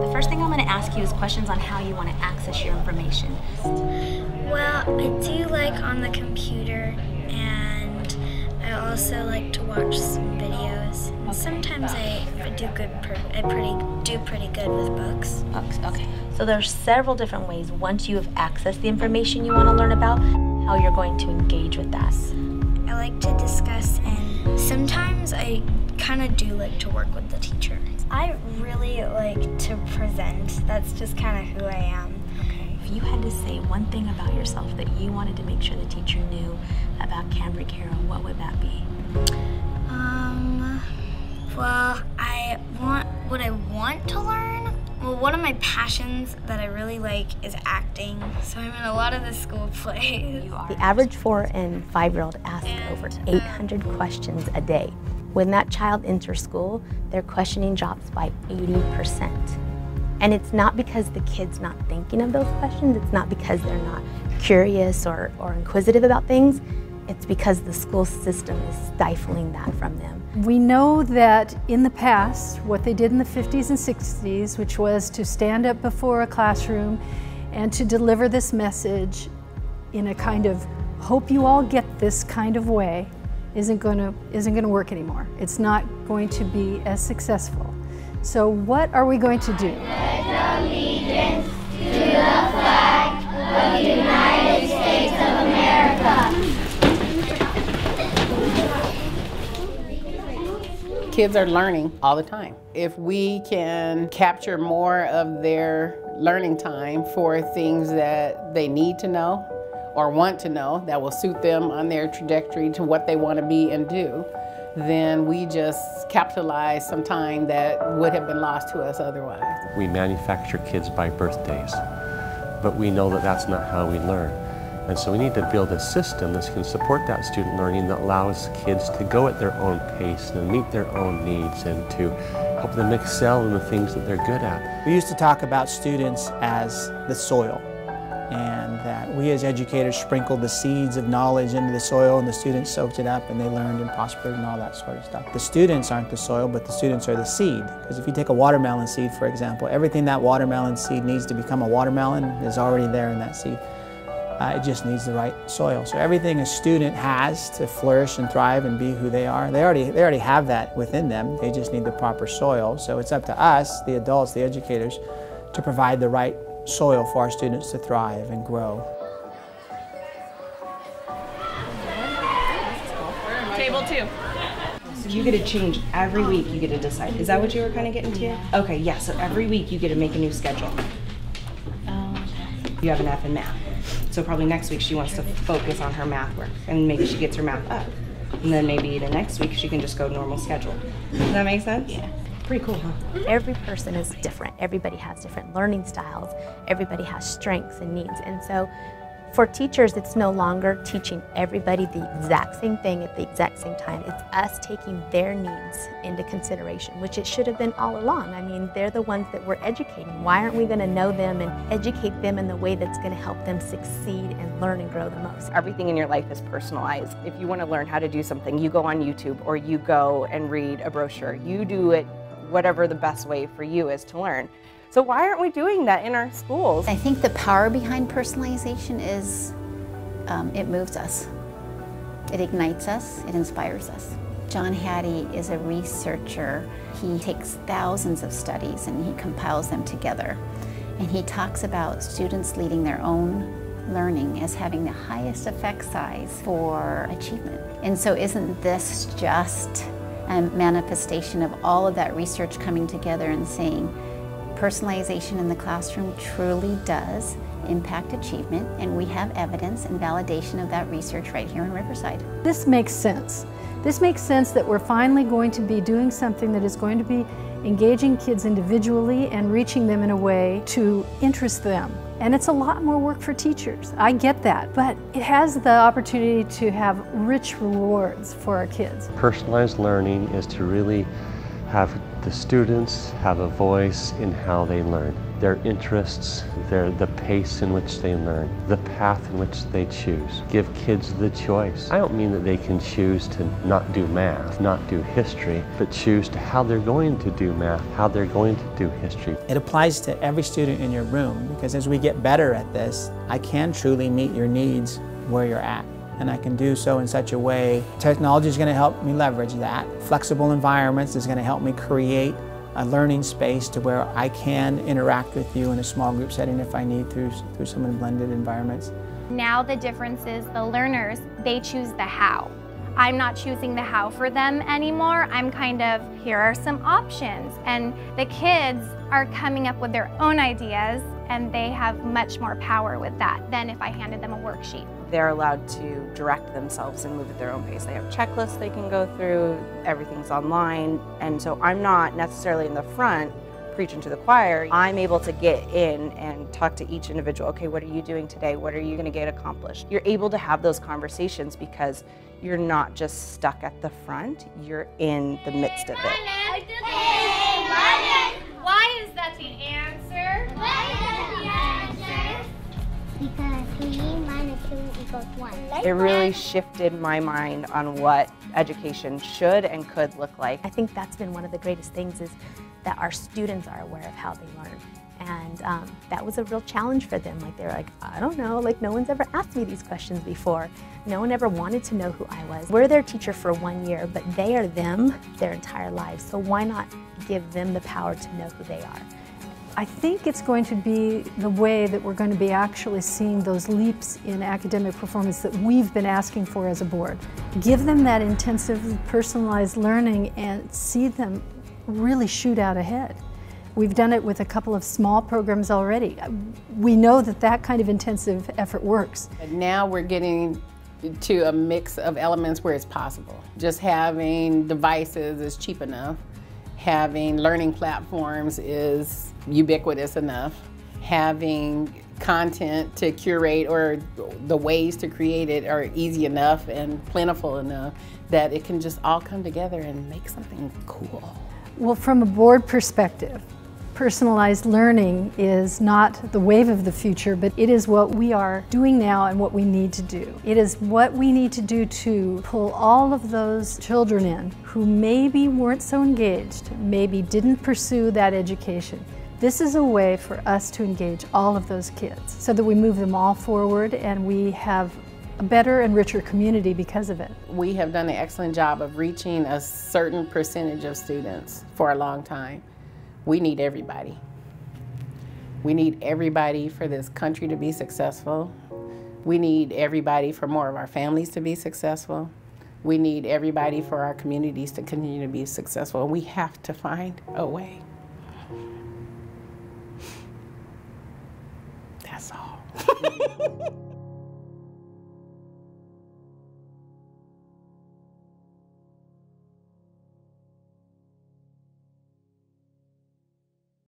The first thing I'm going to ask you is questions on how you want to access your information. Well, I do like on the computer, and I also like to watch some videos. And sometimes I do pretty good with books. Books, okay. So there's several different ways, once you have accessed the information you want to learn about, how you're going to engage with that. I like to discuss, and sometimes I kind of do like to work with the teacher. I really like to present. That's just kind of who I am. Okay. If you had to say one thing about yourself that you wanted to make sure the teacher knew about Cambry Carroll, what would that be? Well, what I want to learn. Well, one of my passions that I really like is acting, so I'm in a lot of the school plays. The average 4- and 5-year-old asks over 800 questions a day. When that child enters school, their questioning drops by 80%. And it's not because the kid's not thinking of those questions, it's not because they're not curious or inquisitive about things, it's because the school system is stifling that from them. We know that in the past, what they did in the 50s and 60s, which was to stand up before a classroom and to deliver this message in a kind of hope you all get this kind of way, isn't going to work anymore. It's not going to be as successful. So what are we going to do? Pledge allegiance to the flag of the United States of America. Kids are learning all the time. If we can capture more of their learning time for things that they need to know or want to know that will suit them on their trajectory to what they want to be and do, then we just capitalize some time that would have been lost to us otherwise. We manufacture kids by birthdays, but we know that that's not how we learn. And so we need to build a system that can support that student learning that allows kids to go at their own pace and meet their own needs and to help them excel in the things that they're good at. We used to talk about students as the soil, and that we as educators sprinkled the seeds of knowledge into the soil and the students soaked it up and they learned and prospered and all that sort of stuff. The students aren't the soil, but the students are the seed. Because if you take a watermelon seed, for example, everything that watermelon seed needs to become a watermelon is already there in that seed. It just needs the right soil. So everything a student has to flourish and thrive and be who they are, they already have that within them. They just need the proper soil. So it's up to us, the adults, the educators, to provide the right soil for our students to thrive and grow. Table 2. So you get to change every week, you get to decide. Is that what you were kind of getting to? Okay, yeah, so every week you get to make a new schedule. You have an F in math. So probably next week she wants to focus on her math work and maybe she gets her math up. And then maybe the next week she can just go normal schedule. Does that make sense? Yeah. Pretty cool, huh? Every person is different. Everybody has different learning styles. Everybody has strengths and needs. And so for teachers, it's no longer teaching everybody the exact same thing at the exact same time. It's us taking their needs into consideration, which it should have been all along. I mean, they're the ones that we're educating. Why aren't we going to know them and educate them in the way that's going to help them succeed and learn and grow the most? Everything in your life is personalized. If you want to learn how to do something, you go on YouTube or you go and read a brochure. You do it whatever the best way for you is to learn. So why aren't we doing that in our schools? I think the power behind personalization is it moves us. It ignites us, it inspires us. John Hattie is a researcher. He takes thousands of studies and he compiles them together. And he talks about students leading their own learning as having the highest effect size for achievement. And so isn't this just a manifestation of all of that research coming together and saying, personalization in the classroom truly does impact achievement, and we have evidence and validation of that research right here in Riverside. This makes sense. This makes sense that we're finally going to be doing something that is going to be engaging kids individually and reaching them in a way to interest them. And it's a lot more work for teachers. I get that, but it has the opportunity to have rich rewards for our kids. Personalized learning is to really have the students have a voice in how they learn. their interests, the pace in which they learn, the path in which they choose. Give kids the choice. I don't mean that they can choose to not do math, not do history, but choose to how they're going to do math, how they're going to do history. It applies to every student in your room, because as we get better at this, I can truly meet your needs where you're at. And I can do so in such a way. Technology is going to help me leverage that. Flexible environments is going to help me create a learning space to where I can interact with you in a small group setting if I need through some of the blended environments. Now the difference is the learners, they choose the how. I'm not choosing the how for them anymore. I'm kind of, here are some options. And the kids are coming up with their own ideas, and they have much more power with that than if I handed them a worksheet. They're allowed to direct themselves and move at their own pace. They have checklists they can go through, everything's online, and so I'm not necessarily in the front preaching to the choir. I'm able to get in and talk to each individual. Okay, what are you doing today? What are you going to get accomplished? You're able to have those conversations because you're not just stuck at the front, you're in the midst of it. Why is that the answer? Because 3 minus 2 equals 1. It really shifted my mind on what education should and could look like. I think that's been one of the greatest things, is that our students are aware of how they learn. And that was a real challenge for them. Like, they're like, I don't know, like, no one's ever asked me these questions before. No one ever wanted to know who I was. We're their teacher for 1 year, but they are them their entire lives. So why not give them the power to know who they are? I think it's going to be the way that we're going to be actually seeing those leaps in academic performance that we've been asking for as a board. Give them that intensive, personalized learning and see them really shoot out ahead. We've done it with a couple of small programs already. We know that that kind of intensive effort works. And now we're getting to a mix of elements where it's possible. Just having devices is cheap enough. Having learning platforms is ubiquitous enough. Having content to curate, or the ways to create it, are easy enough and plentiful enough that it can just all come together and make something cool. Well, from a board perspective, personalized learning is not the wave of the future, but it is what we are doing now and what we need to do. It is what we need to do to pull all of those children in who maybe weren't so engaged, maybe didn't pursue that education. This is a way for us to engage all of those kids so that we move them all forward and we have a better and richer community because of it. We have done an excellent job of reaching a certain percentage of students for a long time. We need everybody. We need everybody for this country to be successful. We need everybody for more of our families to be successful. We need everybody for our communities to continue to be successful. We have to find a way. That's all.